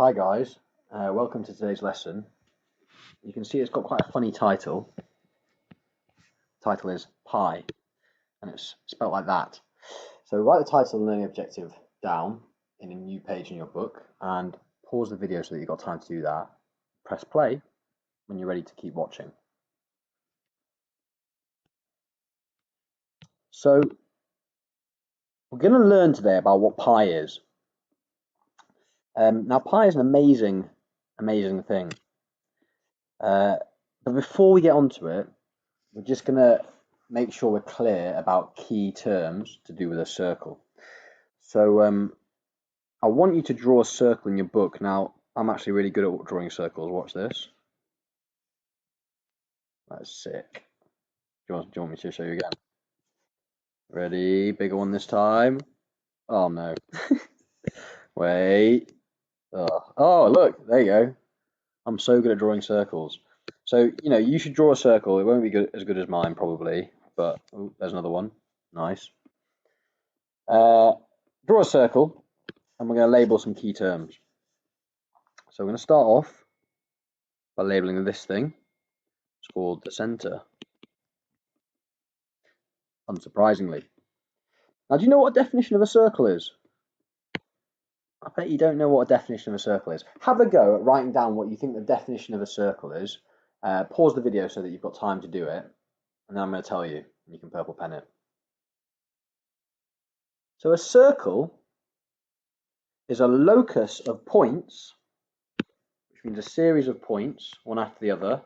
Hi guys, welcome to today's lesson. You can see it's got quite a funny title. The title is Pi, and it's spelled like that. So write the title and learning objective down in a new page in your book and pause the video so that you've got time to do that. Press play when you're ready to keep watching. So we're going to learn today about what pi is. Now pi is an amazing thing. But before we get onto it, we're just going to make sure we're clear about key terms to do with a circle. So I want you to draw a circle in your book. Now, I'm actually really good at drawing circles. Watch this. That's sick. Do you want me to show you again? Ready? Bigger one this time. Oh, no. Wait. Oh, look. There you go. I'm so good at drawing circles. So, you should draw a circle. It won't be as good as mine, probably. But, oh, there's another one. Nice. Draw a circle, and we're going to label some key terms. So we're going to start off by labeling this thing. It's called the center. Unsurprisingly. Now, do you know what a definition of a circle is? I bet you don't know what a definition of a circle is. Have a go at writing down what you think the definition of a circle is. Pause the video so that you've got time to do it, and then I'm going to tell you, and you can purple pen it. So a circle is a locus of points, which means a series of points, one after the other,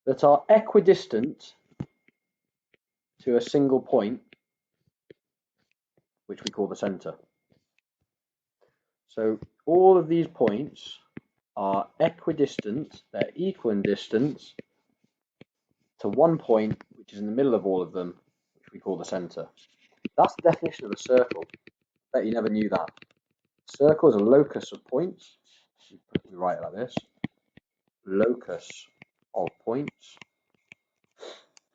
that are equidistant to a single point, which we call the center. So all of these points are equidistant, they're equal in distance to one point, which is in the middle of all of them, which we call the center. That's the definition of a circle. I bet you never knew that. A circle is a locus of points. We write it like this. Locus of points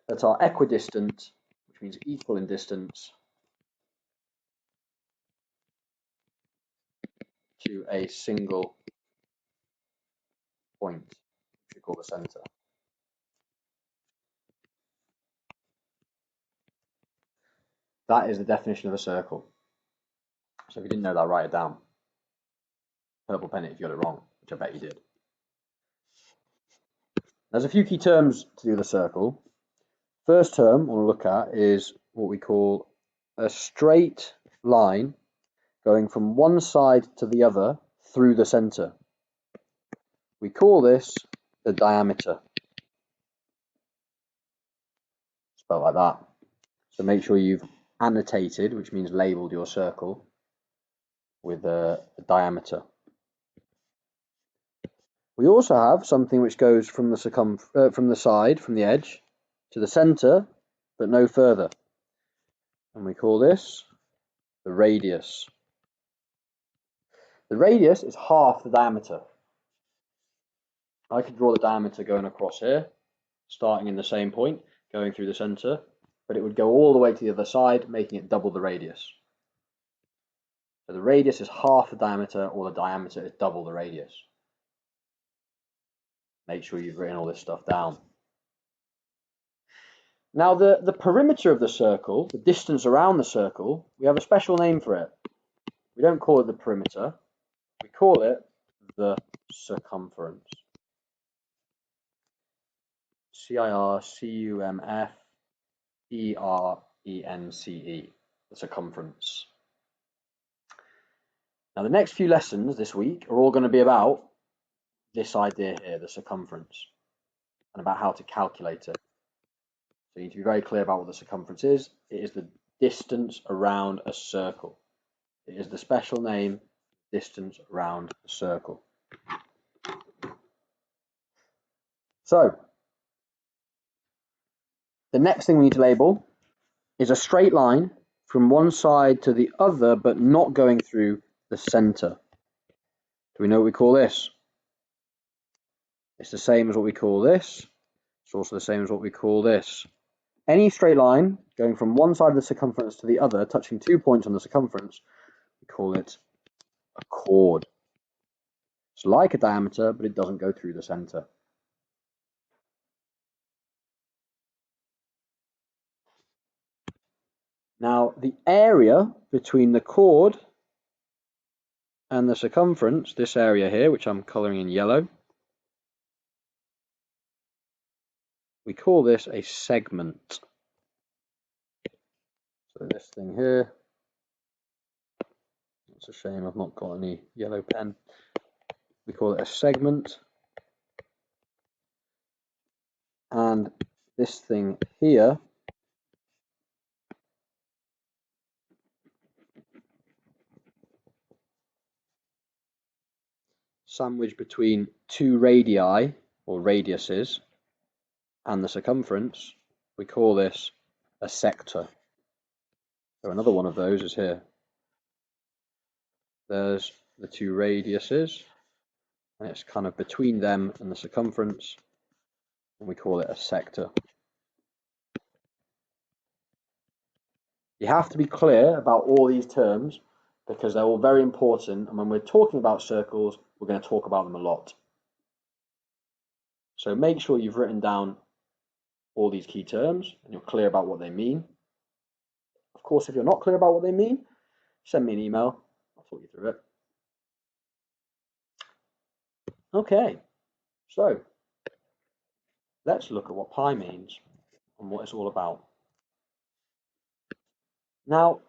that are equidistant, which means equal in distance to a single point, which we call the center. That is the definition of a circle. So if you didn't know that, write it down. Purple pen it if you got it wrong, which I bet you did. There's a few key terms to do with a circle. First term I want to look at is what we call a straight line going from one side to the other through the center. We call this the diameter. Spelled like that. So make sure you've annotated, which means labeled your circle with a diameter. We also have something which goes from the side, from the edge, to the center, but no further. And we call this the radius. The radius is half the diameter. I could draw the diameter going across here, starting in the same point, going through the center, but it would go all the way to the other side, making it double the radius. So the radius is half the diameter, or the diameter is double the radius. Make sure you've written all this stuff down. Now the perimeter of the circle, the distance around the circle, we have a special name for it. We don't call it the perimeter, we call it the circumference. C-I-R-C-U-M-F-E-R-E-N-C-E, the circumference. Now the next few lessons this week are all going to be about this idea here, the circumference, and about how to calculate it. So you need to be very clear about what the circumference is. It is the distance around a circle. It is the special name, distance around a circle. So the next thing we need to label is a straight line from one side to the other, but not going through the center. Do we know what we call this? It's the same as what we call this. It's also the same as what we call this. Any straight line going from one side of the circumference to the other, touching 2 points on the circumference, we call it a chord. It's like a diameter, but it doesn't go through the center. Now, the area between the chord and the circumference, this area here, which I'm coloring in yellow, we call this a segment. So this thing here, it's a shame I've not got any yellow pen. We call it a segment. And this thing here sandwiched between two radii or radiuses and the circumference, we call this a sector. So another one of those is here. There's the two radiuses, and it's kind of between them and the circumference, and we call it a sector. You have to be clear about all these terms because they're all very important, and when we're talking about circles, we're going to talk about them a lot. So make sure you've written down all these key terms and you're clear about what they mean. Of course, if you're not clear about what they mean, send me an email. I'll talk you through it. Okay, so let's look at what pi means and what it's all about. Now,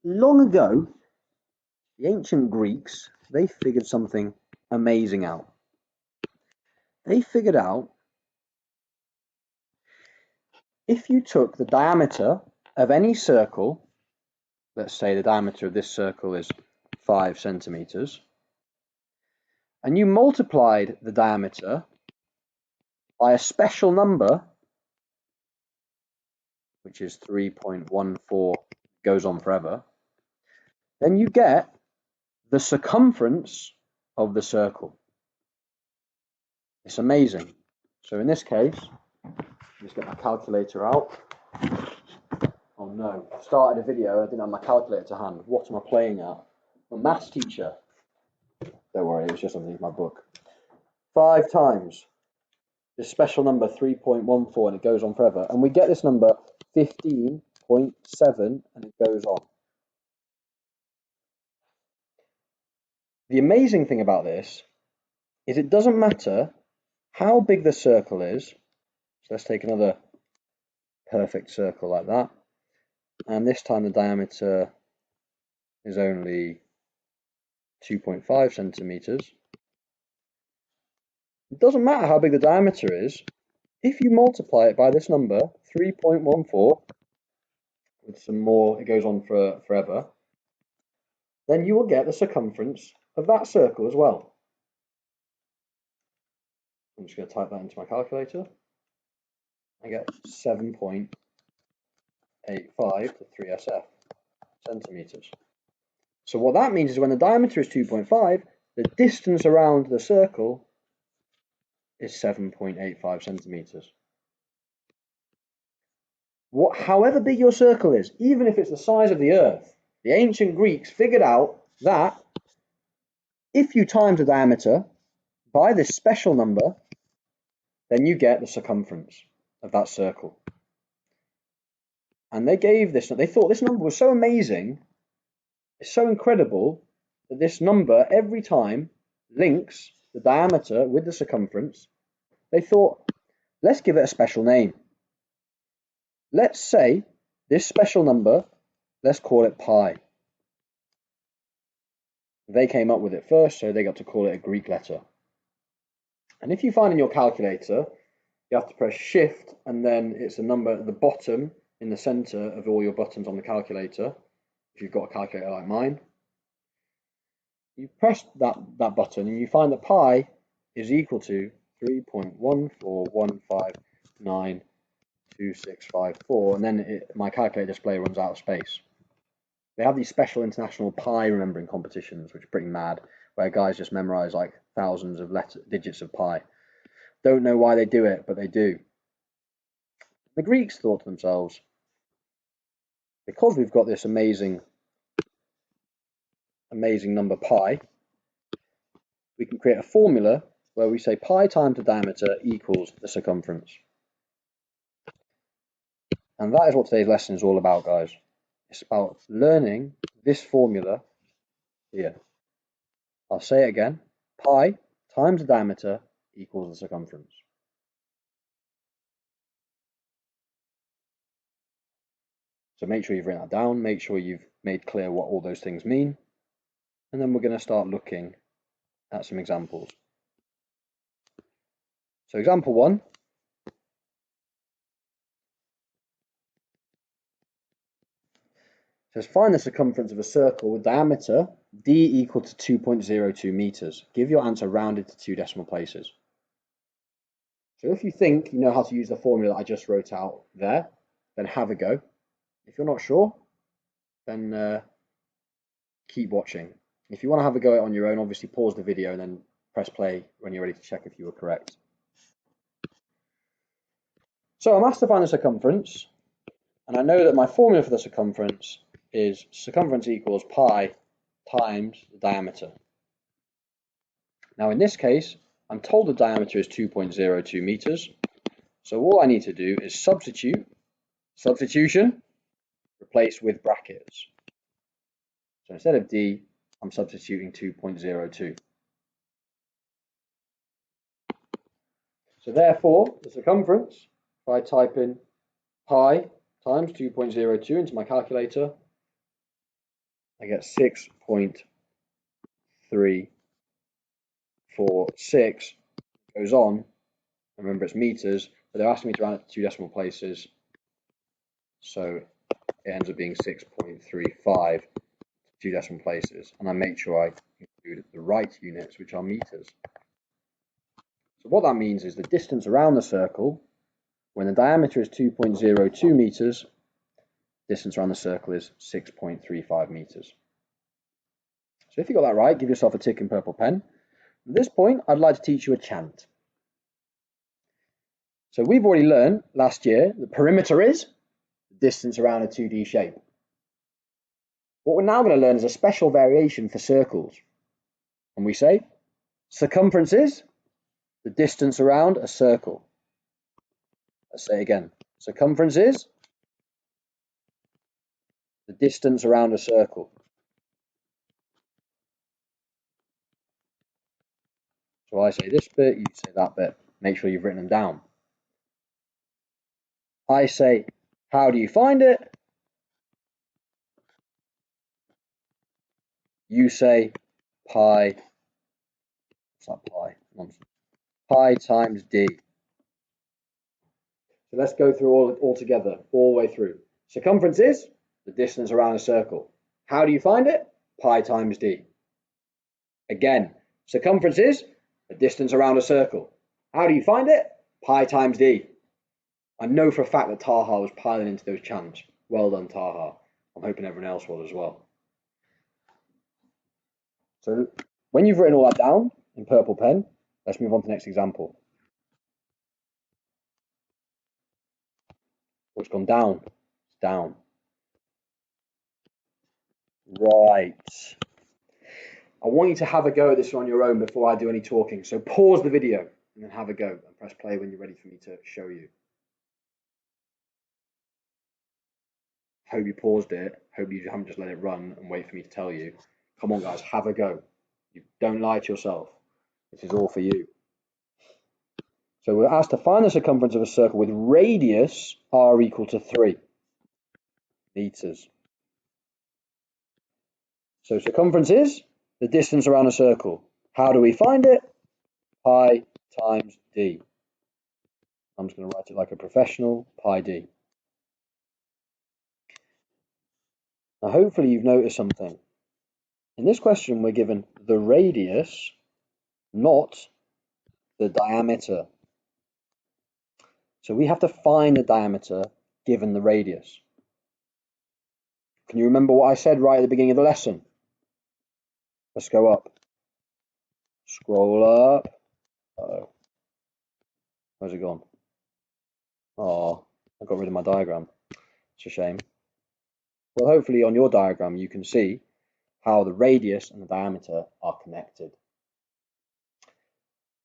long ago, the ancient Greeks, they figured something amazing out. They figured out if you took the diameter of any circle, let's say the diameter of this circle is 5 centimeters, and you multiplied the diameter by a special number, which is 3.14, goes on forever, then you get the circumference of the circle. It's amazing. So in this case, just get my calculator out. Oh no, I started a video, I didn't have my calculator to hand. What am I playing at? My maths teacher. Don't worry, it was just underneath my book. 5 times this special number 3.14, and it goes on forever. And we get this number 15.7, and it goes on. The amazing thing about this is it doesn't matter how big the circle is. So let's take another perfect circle like that. And this time the diameter is only 2.5 centimeters. It doesn't matter how big the diameter is. If you multiply it by this number, 3.14, with some more, it goes on for forever, then you will get the circumference of that circle as well. I'm just going to type that into my calculator. I get 7.85 to 3SF centimeters. So what that means is when the diameter is 2.5, the distance around the circle is 7.85 centimeters. However big your circle is, even if it's the size of the Earth, the ancient Greeks figured out that if you times the diameter by this special number, then you get the circumference of that circle. And they thought this number was so amazing, it's so incredible, that this number every time links the diameter with the circumference. They thought, let's give it a special name. Let's say this special number, let's call it pi. They came up with it first, so they got to call it a Greek letter. And if you find in your calculator, you have to press shift and then it's a number at the bottom in the center of all your buttons on the calculator. If you've got a calculator like mine, you press that button and you find that pi is equal to 3.141592654, and then my calculator display runs out of space. They have these special international pi remembering competitions, which are pretty mad, where guys just memorize like thousands of digits of pi. Don't know why they do it, but they do. The Greeks thought to themselves, because we've got this amazing amazing number pi, we can create a formula where we say pi times the diameter equals the circumference. And that is what today's lesson is all about, guys. It's about learning this formula here. I'll say it again. Pi times the diameter equals the circumference. So make sure you've written that down. Make sure you've made clear what all those things mean. And then we're going to start looking at some examples. So example 1. Says find the circumference of a circle with diameter d equal to 2.02 meters. Give your answer rounded to 2 decimal places. So if you think you know how to use the formula that I just wrote out there, then have a go. If you're not sure, then keep watching. If you want to have a go at it on your own, obviously pause the video and then press play when you're ready to check if you were correct. So I'm asked to find the circumference, and I know that my formula for the circumference is circumference equals pi times the diameter. Now in this case, I'm told the diameter is 2.02 meters. So all I need to do is substitution, replace with brackets. So instead of d, I'm substituting 2.02. So therefore, the circumference, if I type in pi times 2.02 into my calculator, I get 6.346. Goes on, remember it's meters, but they're asking me to round it to 2 decimal places, so it ends up being 6.35 2 decimal places, and I make sure I include the right units, which are meters. So what that means is the distance around the circle, when the diameter is 2.02 meters, distance around the circle is 6.35 meters. So if you got that right, give yourself a tick in purple pen. At this point, I'd like to teach you a chant. So we've already learned last year the perimeter is the distance around a 2D shape. What we're now going to learn is a special variation for circles. And we say circumference is the distance around a circle. Let's say it again. Circumference is the distance around a circle. So I say this bit, you say that bit. Make sure you've written them down. I say, how do you find it? You say pi, what's that pi? Nonsense. Pi times d. So let's go through all together, all the way through. Circumference is the distance around a circle. How do you find it? Pi times d. Again, circumference is the distance around a circle. How do you find it? Pi times d. I know for a fact that Taha was piling into those chants. Well done, Taha. I'm hoping everyone else will as well. So when you've written all that down in purple pen, let's move on to the next example. Oh, it's gone down. It's down. Right. I want you to have a go at this on your own before I do any talking. So pause the video and then have a go and press play when you're ready for me to show you. Hope you paused it. Hope you haven't just let it run and wait for me to tell you. Come on, guys, have a go. You don't lie to yourself. This is all for you. So we're asked to find the circumference of a circle with radius r equal to 3 meters. So circumference is the distance around a circle. How do we find it? Pi times d. I'm just going to write it like a professional, pi d. Now hopefully you've noticed something. In this question we're given the radius, not the diameter. So we have to find the diameter given the radius. Can you remember what I said right at the beginning of the lesson? Let's go up. Scroll up. Uh-oh. Where's it gone? Oh, I got rid of my diagram. It's a shame. Well, hopefully on your diagram you can see how the radius and the diameter are connected.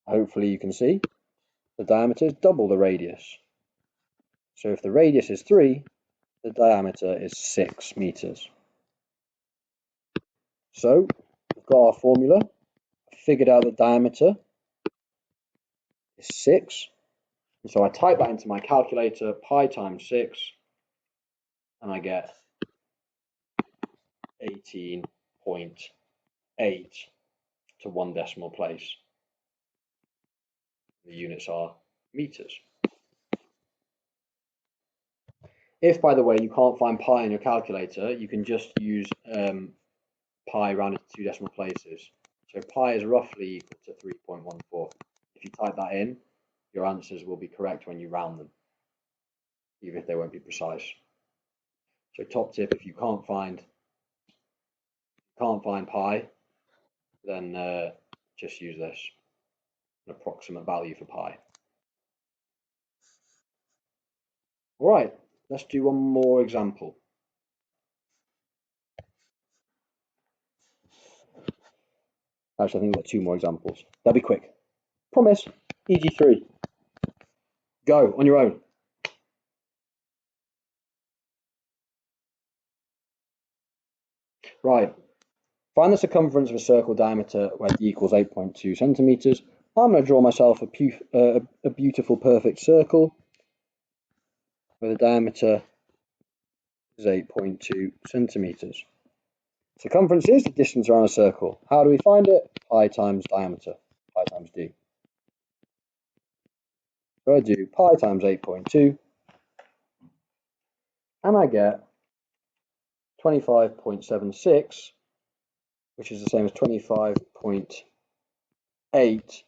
Hopefully you can see the diameter is double the radius. So if the radius is 3, the diameter is 6 meters. So we've got our formula, figured out the diameter is 6. And so I type that into my calculator, pi times 6, and I get 18.8 to 1 decimal place. The units are meters. If, by the way, you can't find pi in your calculator, you can just use pi rounded to 2 decimal places. So pi is roughly equal to 3.14. If you type that in, your answers will be correct when you round them, even if they won't be precise. So top tip, if you can't find pi, then just use this, an approximate value for pi. All right, let's do one more example. Actually, I think we've got 2 more examples. They'll be quick. Promise. EG3. Go on your own. Right. Find the circumference of a circle diameter where d equals 8.2 centimeters. I'm going to draw myself a beautiful perfect circle where the diameter is 8.2 centimeters. Circumference is the distance around a circle. How do we find it? Pi times diameter, pi times d. So I do pi times 8.2, and I get 25.76, which is the same as 25.8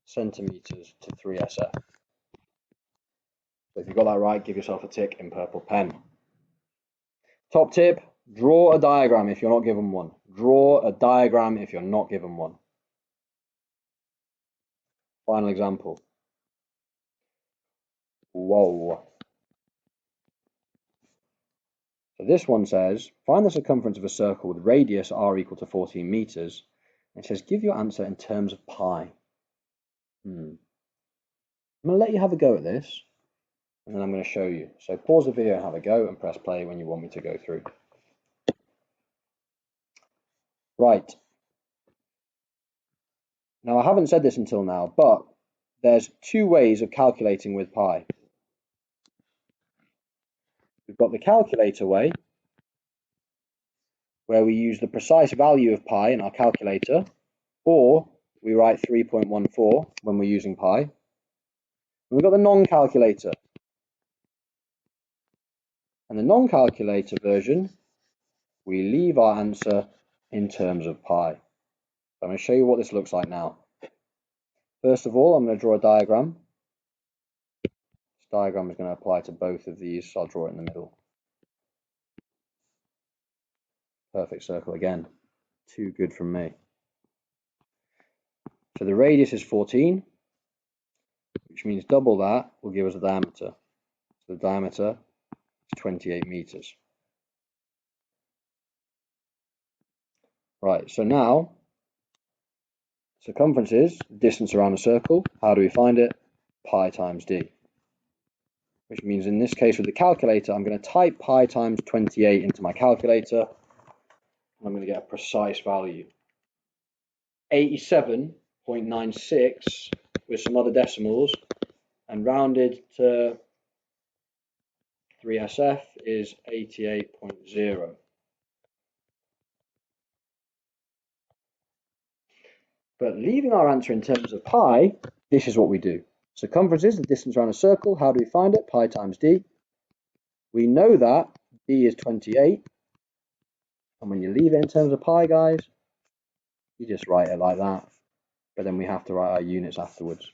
centimeters to 3SF. So if you got that right, give yourself a tick in purple pen. Top tip, draw a diagram if you're not given one. Draw a diagram if you're not given one. Final example. Whoa. So this one says, find the circumference of a circle with radius r equal to 14 meters. It says, give your answer in terms of pi. I'm going to let you have a go at this, and then I'm going to show you. So pause the video and have a go, and press play when you want me to go through. Right. Now, I haven't said this until now, but there's 2 ways of calculating with pi. We've got the calculator way, where we use the precise value of pi in our calculator, or we write 3.14 when we're using pi. And we've got the non-calculator. And the non-calculator version, we leave our answer in terms of pi. So I'm going to show you what this looks like now. First of all, I'm going to draw a diagram. This diagram is going to apply to both of these, so I'll draw it in the middle. Perfect circle again. Too good from me. So the radius is 14, which means double that will give us a diameter. So the diameter is 28 meters. Right, so now circumference is distance around a circle. How do we find it? Pi times d. Which means in this case with the calculator, I'm going to type pi times 28 into my calculator. And I'm going to get a precise value. 87.96 with some other decimals, and rounded to 3SF is 88.0. But leaving our answer in terms of pi, this is what we do. Circumference is the distance around a circle. How do we find it? Pi times d. We know that d is 28. And when you leave it in terms of pi, guys, you just write it like that. But then we have to write our units afterwards.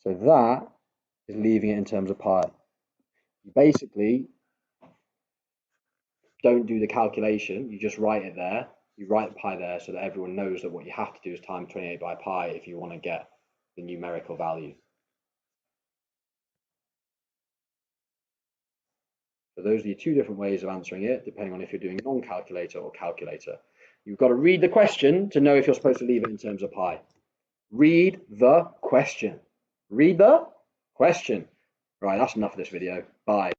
So that is leaving it in terms of pi. You basically don't do the calculation, you just write it there. You write the pi there so that everyone knows that what you have to do is times 28 by pi if you want to get the numerical value. So those are your two different ways of answering it, depending on if you're doing non-calculator or calculator. You've got to read the question to know if you're supposed to leave it in terms of pi. Read the question. Read the question. Right, that's enough of this video. Bye.